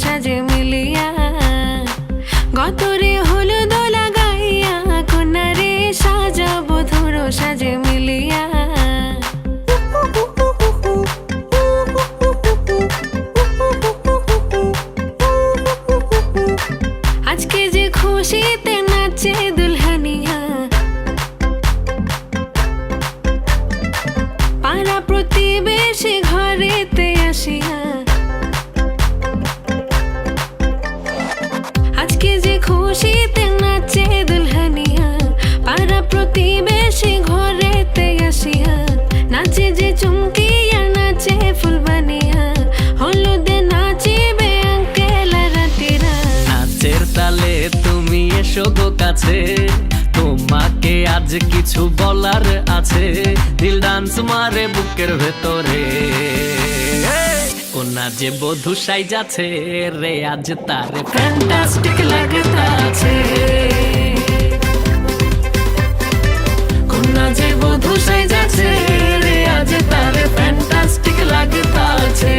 সাজে মিলিয়া গতরে হলুদ লাগাইয়া কন্যারে সাজাবো ধুর সাজে মিলিয়া। আজকে যে খুশিতে নাচে দুলহানিয়া পাড়া প্রতিবেশী ঘরেতে আসিয়া আজকে যে খুশিতে নাচে দুলহানিয়া পাড়া প্রতিবেশী ঘরেতে আসিয়া নাচে যে চুমকিয়া নাচে ফুলবানিয়া হলুদে নাচিবে আঙ্কেল রাতিরা। নাচের তালে তুমি এসো গো কাছে, তোমাকে আজ কিছু বলার আছে। দিল ডান্স মারে বুকের ভেতরে, কোনা যে বধূ সাইজাছে রে আজ তার ফ্যান্টাস্টিক লাগতাছে, কোনা যে বধূ সাইজাছে রে আজ তার ফ্যান্টাস্টিক লাগতাছে।